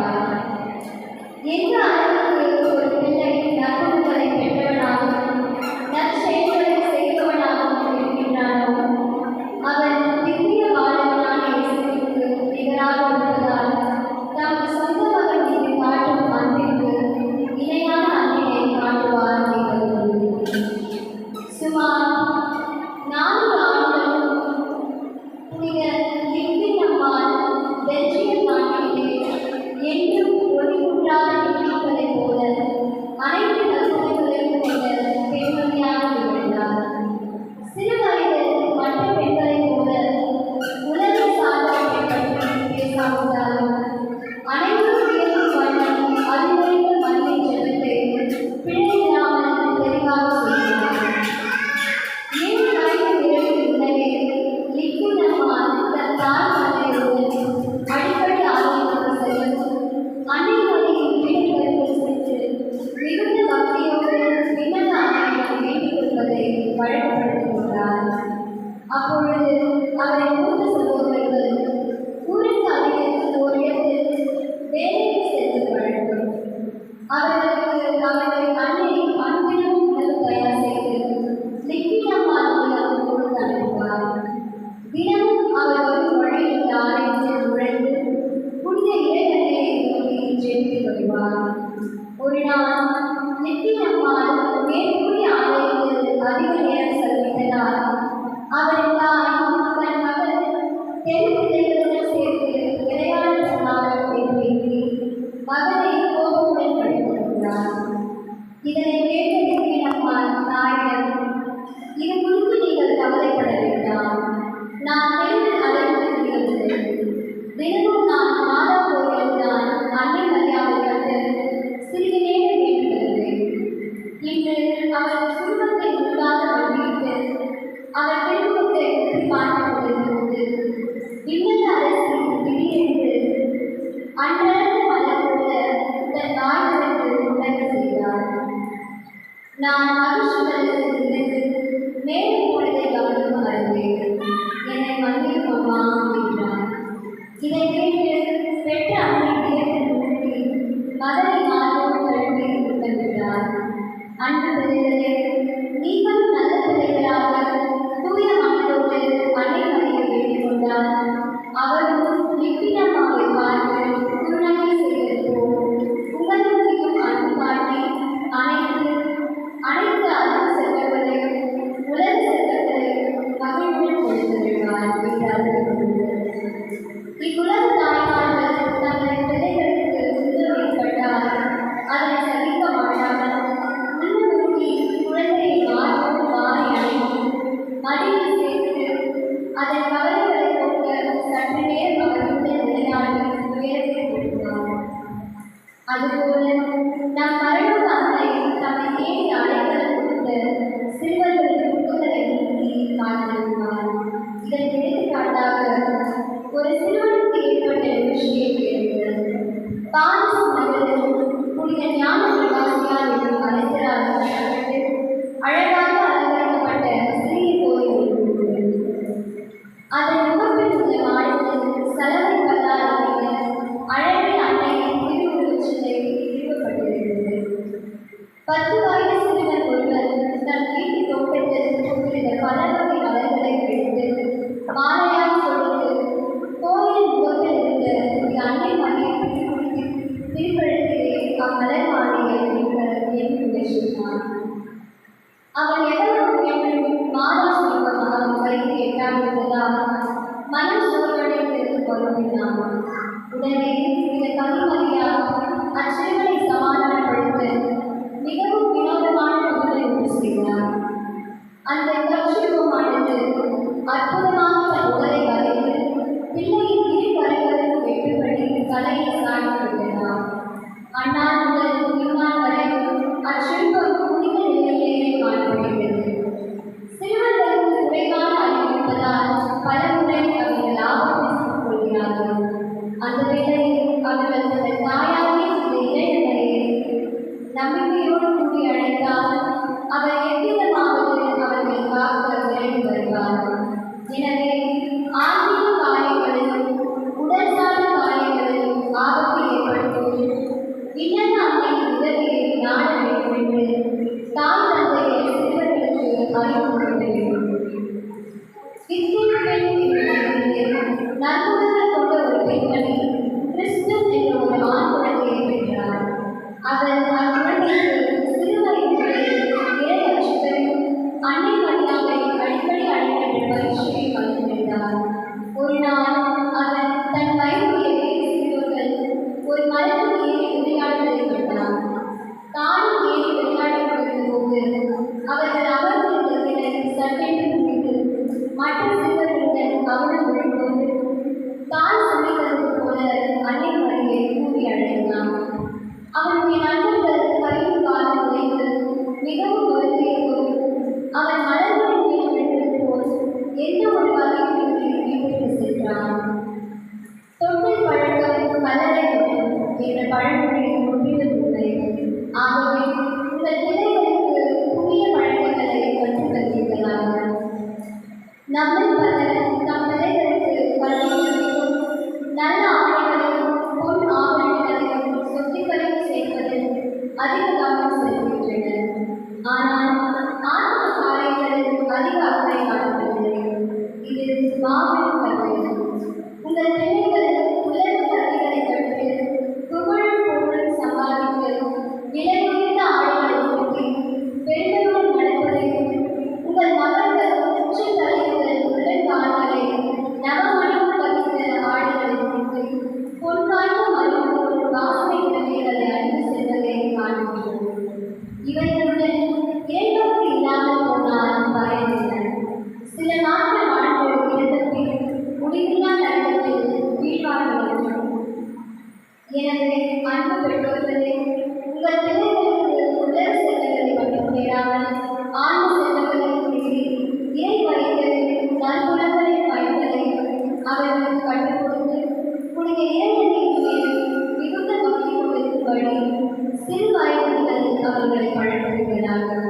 வாழ்வார். எந்த அளவுக்கு ஒரு பிள்ளை நற்பண்புகளை பெற்றவனாகவும் நற்செயல்களை செய்பவனாகவும் இருக்கின்றானோ அவன் திவ்ய வாழ்வனான இயேசுவுக்கு நிகராக இருப்பதால் தம் சொந்த மகன் மீது காட்டும் அன்பிற்கு இணையான அன்பினை காட்டுவார் என்பது. சுமார் 4 ஆண்டுகளும் புனித லிட்வின் அம்மாள் பெல்ஜியம் நாட்டிலே என்றும் ஒளிமுற்றாத நீதிகளைப் போல அனைத்து நற்பண்புகளையும் கொண்ட பெண்மணியாக திகழ்ந்தார். சிறு வயதில் மற்ற பெண்களைப் போல உலகை சார்ந்தவற்றை பற்றி பேசாவிட்டாலும் அனைவரும் வியக்கும் வண்ணம் அறிவுரைத்த மண்ணை ஜெபத்தை பிழையில்லாமல் தெளிவாக சொல்கிறார். 7 வயது நிறைவு முன்னரே லிட்வின் அம்மாள் தன் தாய் தந்தையுடன் அடிக்கடி ஆலயத்திற்கு செல்லும் அன்னை மரியின் வீடுகளுக்கு சென்று மிகுந்த பக்தியோடு விண்ணக அன்னையிடம் வேண்டிக் கொள்வதை வழக்கப்படுத்துகிறார். அப்பொழுது அவரை மூத்த சகோதரர்கள் ஊருக்கு அருகில் ஒரு இடத்தில் வேலைக்கு சென்று பழகும். அவர்களை அன்னை அன்பிலும் உணவு தயார் செய்து லிட்வின் அம்மாள் மூலம் கொடுத்து அனுப்புவார். தினமும் அவர் ஒரு வழியில் ஆலயத்தில் நுழைந்து புனித இறைவனை நோக்கி ஜெபித்து வருவார். ஒரு நாள் லிட்வின் அம்மாள் மேற்கூறிய ஆலயத்தில் அதிக நேரம் செலவிட்டதால் அவரின் தாய் தன் மகன் தெரு பிள்ளைகளுடன் சேர்த்து விளையாடுவதாக பேசி மகனை கோபமுடன் படித்திருக்கிறார். இதனை கேட்ட லிட்வின் அம்மாள் தாயிடம், இது குறித்து நீங்கள் கவலைப்பட வேண்டாம். நான் தேர்தல் அழைத்திருக்கிறது. தினமும் நான் மாதா கோயிலில் தான் அன்னை மரியாதை கண்டு சிறிது நேரம் வேண்டுகிறேன். இன்று அவர் குடும்பத்தை முழுதாக வண்டிவிட்டு அவர் பெருமத்தை உற்று பார்த்து கொண்டிருந்தபோது விண்ணக அரசு திடீரென்று அன்றாட மலர் போல தன் வாய்களுக்கு உணவு செய்தார். நான் மகிழ்ச்சிகளுக்கு இருந்து மேலும் போனதை கவனம் அறிந்தேன். என்னை மன்னிக்கும் அம்மா என்றார். இதை கேட்டு பெற்ற அன்னை தேர்தல் மூட்டி மகனை மாதோடு கழுவி உட்கார்ந்தார். அன்பு பிள்ளைகளே, நீங்களும் நல்ல பிள்ளைகளாக தூய மனதோடு அன்னை மரியை வேண்டிக் கொண்டால் அவரும் லிட்வின் அம்மாவை பார்த்து குருநகை செய்தது போல் உங்களுக்கும் அன்பு காட்டி அனைத்து அன்பு செல்வங்களையும் உலக செல்வங்களையும் மகிழ்வுடன் கொடுத்திருக்கிறார் என்றார்கள். இவ்வுலக தாய்மார்கள் தங்கள் பிள்ளைகளுக்கு துன்பம் ஏற்பட்டால் அதனை சகிக்க மாட்டாமல் உள்ளூட்டி குழந்தையை மாறோடு மாறி அழைத்து மடியில் சேர்த்து அதன் கவலைகளை போக்க சற்று நேரம் அவர்களுடன் விளையாடி துயரத்தை கொடுத்தார். அதுபோல நம் மரணம் தந்தை தம்மை தேடி அடைக்கலம் கொடுத்த சிறுவர்களின் புத்தகங்களை நீக்கி காத்திருந்தார். இதன் எடுத்துக்காட்டாக ஒரு சிறுவனுக்கு ஏற்பட்ட நிகழ்ச்சியை கேளுங்கள். பாரிஸ் நகரில் புனித ஞான பிரகாசியார் என்னும் அரசரால் அழகாக அலங்கரிக்கப்பட்ட சிறிய கோயில் இருந்தது. அதன் முகப்பில் உள்ள மாடத்தில் சலவை கல்லால் அமைந்த அழகிய அன்னையின் திருவுருவச்சிலை நிறுவப்பட்டிருந்தது. 10 வயது சிறுவன் ஒருவர் தன் வீட்டு தோட்டத்தில் பூத்திருந்த பல வகை மலர்களை எடுத்து மாலையாக கொடுத்து கோயிலின் முகத்தில் இருந்த அன்னை மரியை திருப்பழத்திலே அம்மலர் மாலையை எண்ணி முயற்சித்தார். அவன் எவ்வளவு வேண்டும் மாதா சொல்வதாக கைது எட்டாதிருந்ததால் மனம் சோர்வடைந்து பொருந்தினான். உடனே இந்த கவிமரியா அச்சிறுவனை சமாதானப்படுத்த மிகவும் வினோதமான ஒன்றை உண்டு செய்தார். அந்த கட்சியுமானது அற்புதமாக தன் உடலை வரைந்து பிள்ளையின் இரு கரைகளுக்கு வெட்டுப்படி தலையை சாய்த்து விட்டதார். அண்ணான் முதல் பின்னால் வரை அச்சிறுவன் புனித நிலையிலேயே காணப்படுகிறது. சிறுவர்களுக்கு குறைவான அறிவிப்பதால் பல முறை அவர்கள் லாபம் கொள்கிறார்கள். அந்த வேளையில் அவர்கள் தங்கள் தாயாகவே இந்த இறைவனை நம்பிக்கையோடு கூடி அழைத்தால் அவர் எவ்விதமாவது அவர்கள் காக்க விரைந்து வருவார். எனவே ஆன்மீக காரியங்களிலும் உடல் சார்ந்த காரியங்களிலும் ஆபத்தை ஏற்படுத்த ஒரு மரத்தில் ஏறி விளையாடுவதை கண்டார். தானும் ஏறி விளையாடிக் கொண்டிருந்தபோது அவர்கள் அமர்ந்திருந்ததினை சட்டென்று முடித்து மற்ற சிறுவர்களுடன் அவனும் விழும்போது தான் சொல்லித்தது போல அன்னை மரியை கூறி அழைத்தான். அவனுடைய நண்பர்கள் கையில் காலம் உடைந்து மிகவும் வருந்திய போது அவன் மலர்களின் மீது விழுந்தது போல் எந்த ஒரு வகையின்றி வீட்டிற்கு சென்றான். தொட்டில் பழக்கம் கல்லறை தொட்டும் என்ற பழமொழி முற்றிலும் உண்மை. ஆகவே உங்கள் பிள்ளைகளுக்கு புதிய பழக்கங்களை கற்றுக் கற்பிக்கலாம். நம்மில் பலர் நம் பிள்ளைகளுக்கு கல்வியையும் நல்ல ஆடைகளையும் பொன் ஆபரணங்களையும் சொத்துக்களையும் சேர்ப்பதில் அதிக கவனம் செலுத்துகின்றனர். ஆனால் ஆத்ம காரியங்களில் அதிக அக்கறை காட்டவில்லை. இது மாபெரும் கல்வி. உங்கள் பிள்ளைகள் உலக கல்விகளை கற்று புகழும் புகழும் சம்பாதித்து விலையுயர்ந்த ஆடைகளை உடுத்தி பெண்களுடன் நடப்பதையும் உங்கள் மகள்கள் உச்ச தலைவர்கள் உடன்கால்களை நவமணிக்கு பதித்த ஆடைகளை உடுத்தி பொன்காய்ந்த மருத்துவ வாசனை திரவியங்களை அணிந்து செல்வதை காண்கிறோம். இவைகளுடன் இறைநோக்கு இல்லாமல் போனால் பயனில்லை. சில நாட்கள் வாழ்ந்து இறந்தபின் முடிவில்லா நரகத்தில் வீழ்வார்கள். எனவே அன்பு பெற்றோர்களே, உங்கள் பிள்ளைகளுக்கு உலக செல்வங்களை மட்டும் தேடாமல் ஆன்ம செல்வங்களையும் தேடி இறை வழிகளில் நல்குணங்களின் பயன்களை அவர்களுக்கு கற்றுக் கொடுத்து புனித இறைவனின் மேல் மிகுந்த பக்தி கொண்டிருக்கும்படி சிறு வயது முதல் அவர்களை பழக்குகிறார்கள்.